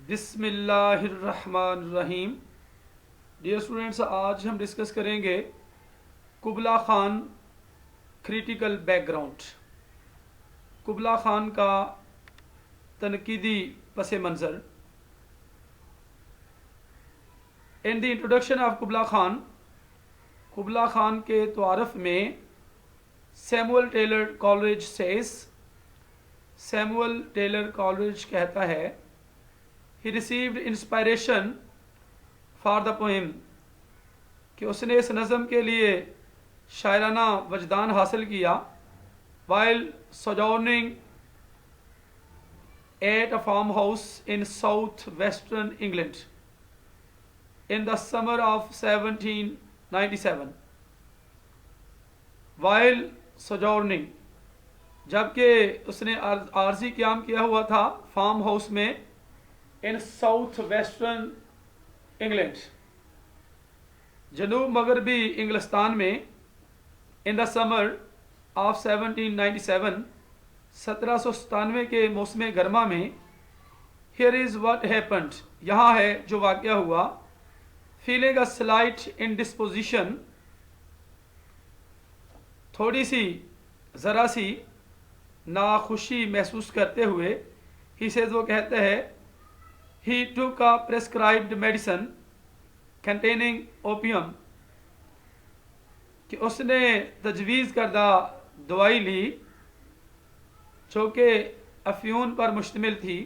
بسم اللہ الرحمن الرحیم. ڈیئر اسٹوڈینٹس، آج ہم ڈسکس کریں گے قبلہ خان کریٹیکل بیک گراؤنڈ. قبلہ خان کا تنقیدی پس منظر. ان دی انٹروڈکشن آف قبلہ خان کے تعارف میں Samuel tailor Coleridge Samuel tailor Coleridge کہتا ہے he received inspiration for the poem کہ اس نے اس نظم کے لیے شاعرانہ وجدان حاصل کیا while sojourning at a farmhouse in south western England in the summer of 1797. while sojourning جبکہ اس نے عارضی قیام کیا ہوا تھا فارم ہاؤس میں ان ساؤتھ ویسٹرن انگلینڈ، جنوب مغربی انگلستان میں، ان دا سمر آف 1797 1797 کے موسم گرما میں. ہیئر از واٹ ہیپنڈ یہاں ہے جو واقعہ ہوا. فیلنگ اے سلائٹ انڈسپوزیشن تھوڑی سی ذرا سی ناخوشی محسوس کرتے ہوئے، ہی سیز وہ کہتے ہیں he took a prescribed medicine containing opium کہ اس نے تجویز کردہ دوائی لی جو کہ افیون پر مشتمل تھی.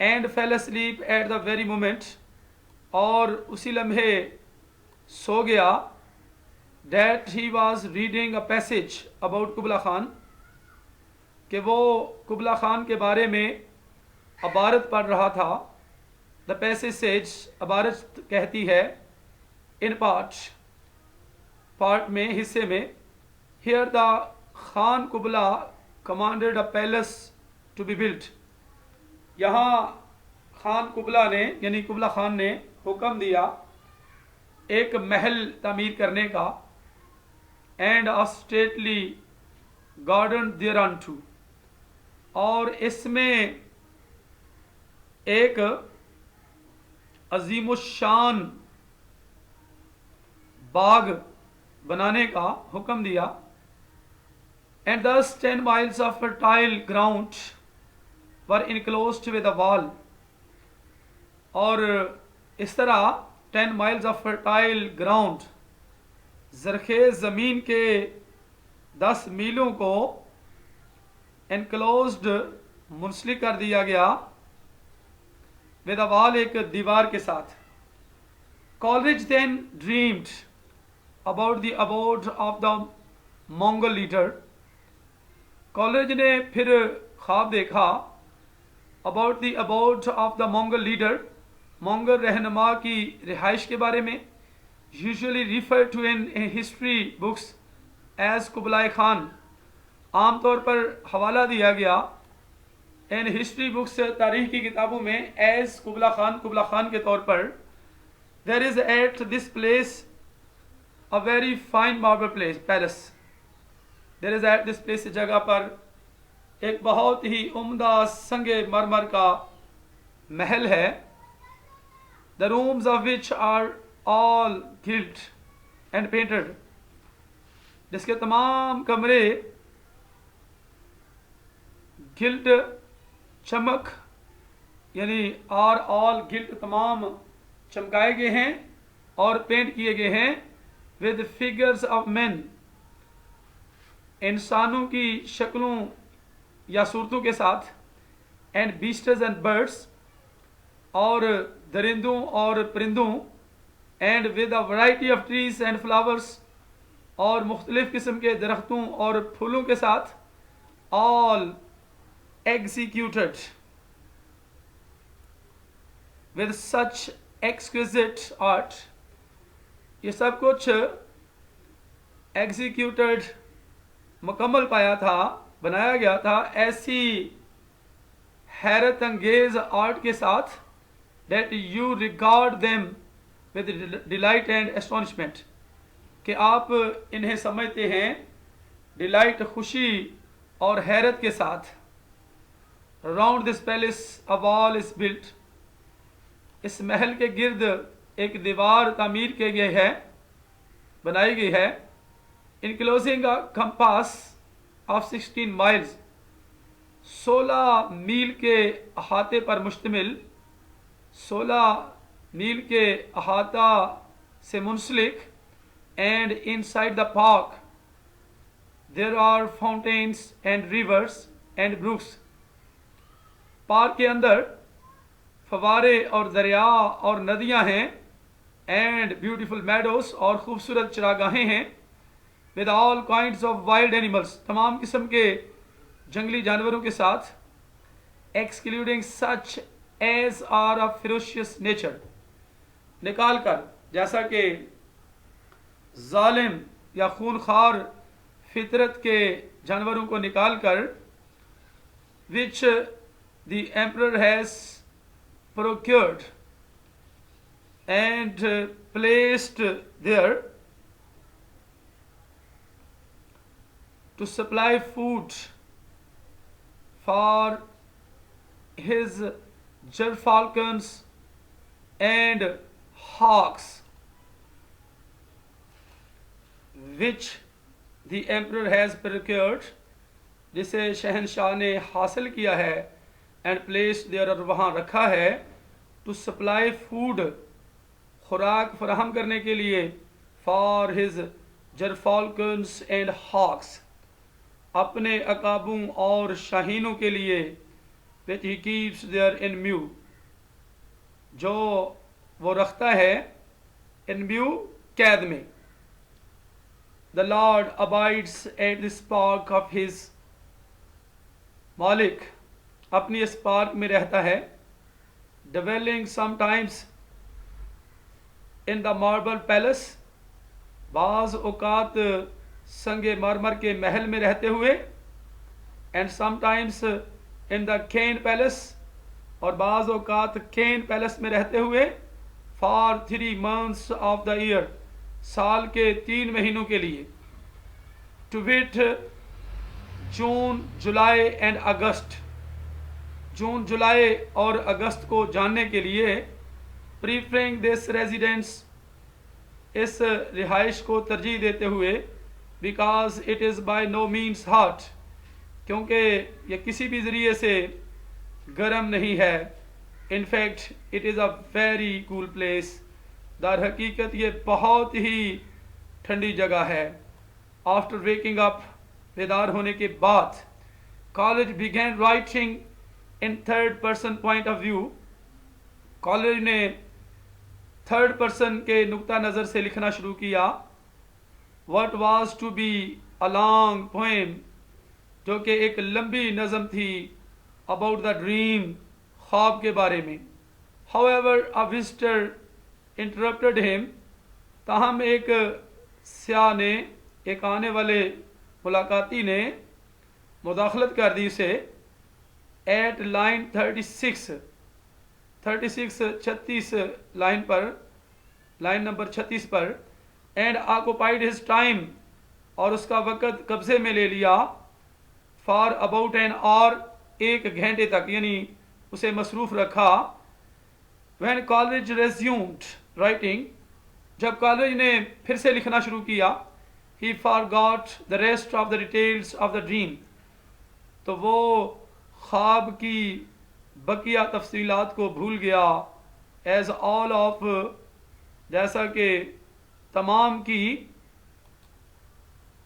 and fell asleep at the very moment اور اسی لمحے سو گیا. that he was reading a passage about قبلہ خان کہ وہ قبلہ خان کے بارے میں عبارت پڑھ رہا تھا. دا passage says عبارت کہتی ہے ان پارٹ میں، حصے میں. ہیئر دا خان قبلہ commanded a palace to be built یہاں خان قبلہ نے یعنی قبلہ خان نے حکم دیا ایک محل تعمیر کرنے کا. and a stately garden thereunto اور اس میں ایک عظیم الشان باغ بنانے کا حکم دیا. and thus 10 miles of fertile ground were enclosed with a wall اور اس طرح 10 miles of fertile ground زرخیز زمین کے 10 میلوں کو enclosed منسلک کر دیا گیا with a wall ایک دیوار کے ساتھ. Coleridge then dreamed about the abode of the Mongol leader Coleridge نے پھر خواب دیکھا about the abode of the Mongol leader مونگل رہنما کی رہائش کے بارے میں. usually referred to in history books as قبلہ خان عام طور پر حوالہ دیا گیا ان ہسٹری بکس تاریخ کی کتابوں میں ایز قبلہ خان کے طور پر. there is at this place a very fine marble palace there is at this place جگہ پر ایک بہت ہی عمدہ سنگ مرمر کا محل ہے. the rooms of which are all gilt and painted جس کے تمام کمرے گلٹ چمک یعنی آر آل گلٹ تمام چمکائے گئے ہیں اور پینٹ کیے گئے ہیں. with figures of men انسانوں کی شکلوں یا صورتوں کے ساتھ. and beasts and birds اور درندوں اور پرندوں. and with a variety of trees and flowers اور مختلف قسم کے درختوں اور پھولوں کے ساتھ. all executed with such exquisite art یہ سب کچھ executed مکمل پایا تھا، بنایا گیا تھا ایسی حیرت انگیز آرٹ کے ساتھ that you regard them with delight and astonishment کہ آپ انہیں سمجھتے ہیں ڈیلائٹ خوشی اور حیرت کے ساتھ. Around this palace a wall is built اس محل کے گرد ایک دیوار تعمیر کی گئی ہے، بنائی گئی ہے. انکلوزنگ کمپاس آف 16 مائلز، 16 میل کے احاطے پر مشتمل، 16 میل کے احاطہ سے منسلک. And inside the park there are fountains and rivers and brooks. Park کے اندر فوارے اور دریا اور ندیاں ہیں. اینڈ بیوٹیفل میڈوز، اور خوبصورت چراگاہیں ہیں. With all kinds of wild animals, تمام قسم کے جنگلی جانوروں کے ساتھ. Excluding such as are of ferocious nature, نکال کر، جیسا کہ ظالم یا خونخوار فطرت کے جانوروں کو نکال کر. which the emperor has procured and placed there to supply food for his gerfalcons and hawks, which the emperor has procured، جسے شہنشاہ نے حاصل کیا ہے. اینڈ پلیس دیئر، اور وہاں رکھا ہے. ٹو سپلائی فوڈ، خوراک فراہم کرنے کے لیے. فار ہز جرفالکنس اینڈ ہاکس، اپنے عقابوں اور شاہینوں کے لیے. وچ ہی کیپس دیئر ان میو، جو وہ رکھتا ہے ان میو، قید میں. The Lord abides at this park of his، مالک اپنی اس پارک میں رہتا ہے. dwelling sometimes in the marble palace، بعض اوقات سنگ مرمر کے محل میں رہتے ہوئے. and sometimes in the cane palace، اور بعض اوقات کین پیلس میں رہتے ہوئے. for 3 months of the year، سال کے 3 مہینوں کے لیے. to wit June, July and August, جون، جولائی اور اگست کو جاننے کے لیے. پریفرنگ دس ریزیڈنس، اس رہائش کو ترجیح دیتے ہوئے. Because it is by no means hot, کیونکہ یہ کسی بھی ذریعے سے گرم نہیں ہے. In fact it is a very cool place, در حقیقت یہ بہت ہی ٹھنڈی جگہ ہے. آفٹر ویکنگ اپ، بیدار ہونے کے بعد. College begin writing in 3rd person point of view, college نے 3rd person کے نقطہ نظر سے لکھنا شروع کیا. what was to be a long poem، جو کہ ایک لمبی نظم تھی. about the dream، خواب کے بارے میں. however a visitor interrupted him، تاہم ایک سیاح نے، ایک آنے والے ملاقاتی نے مداخلت کر دی اسے. ایٹ لائن 36 لائن پر، لائن نمبر 36 پر. اینڈ آکوپائڈ ہز ٹائم، اور اس کا وقت قبضے میں لے لیا. فار اباؤٹ این آور، 1 گھنٹے تک، یعنی اسے مصروف رکھا. وین کالج ریزیومڈ رائٹنگ، جب کالج نے پھر سے لکھنا شروع کیا. he forgot the rest of the details of the dream، تو وہ خواب کی بقیہ تفصیلات کو بھول گیا. as all of، جیسا کہ تمام کی.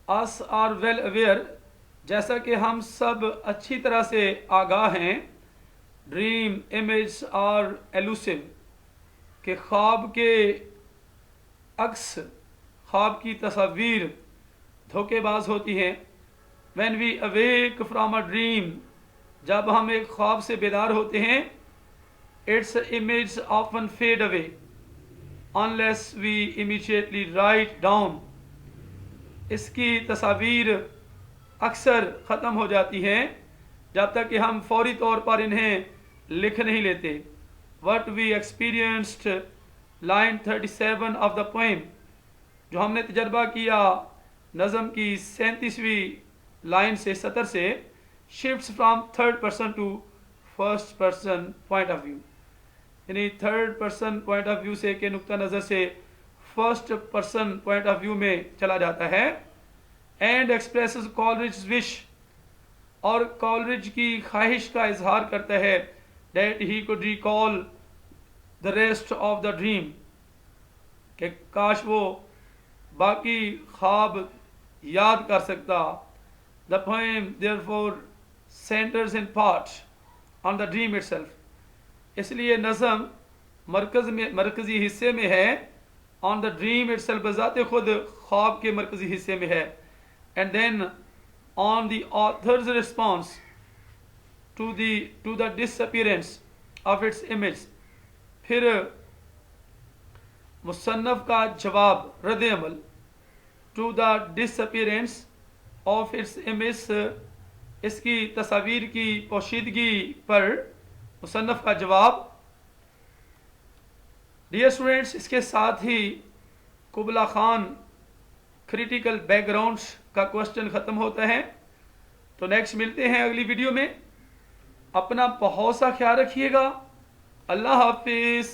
us are well aware، جیسا کہ ہم سب اچھی طرح سے آگاہ ہیں. dream images are elusive، کہ خواب کے عکس، خواب کی تصاویر دھوکے باز ہوتی ہیں. when we awake from a dream، جب ہم ایک خواب سے بیدار ہوتے ہیں. its images often fade away unless we immediately write down، اس کی تصاویر اکثر ختم ہو جاتی ہیں جب تک کہ ہم فوری طور پر انہیں لکھ نہیں لیتے. what we experienced، line 37 of the poem، جو ہم نے تجربہ کیا نظم کی 37ویں لائن سے، سطر سے. shifts from 3rd person to 1st person point of view، یعنی third person point of view سے کے نقطہ نظر سے first person point of view میں چلا جاتا ہے. اینڈ ایکسپریسز کالرج وش، اور کالرج کی خواہش کا اظہار کرتا ہے that he could recall the rest of the dream، کہ کاش وہ باقی خواب یاد کر سکتا. The poem therefore centers in part on the dream itself، اس لیے نظم مرکزی حصے میں ہے on the dream itself، بذات خود خواب کے مرکزی حصے میں ہے. And then on the author's response to the disappearance of its image، پھر مصنف کا جواب رد عمل to the disappearance of its image، اس کی تصاویر کی پوشیدگی پر مصنف کا جواب. ڈیئر اسٹوڈینٹس، اس کے ساتھ ہی قبلہ خان کریٹیکل بیک گراؤنڈ کا کوشچن ختم ہوتا ہے. تو نیکسٹ ملتے ہیں اگلی ویڈیو میں. اپنا بہت سا خیال رکھیے گا. اللہ حافظ.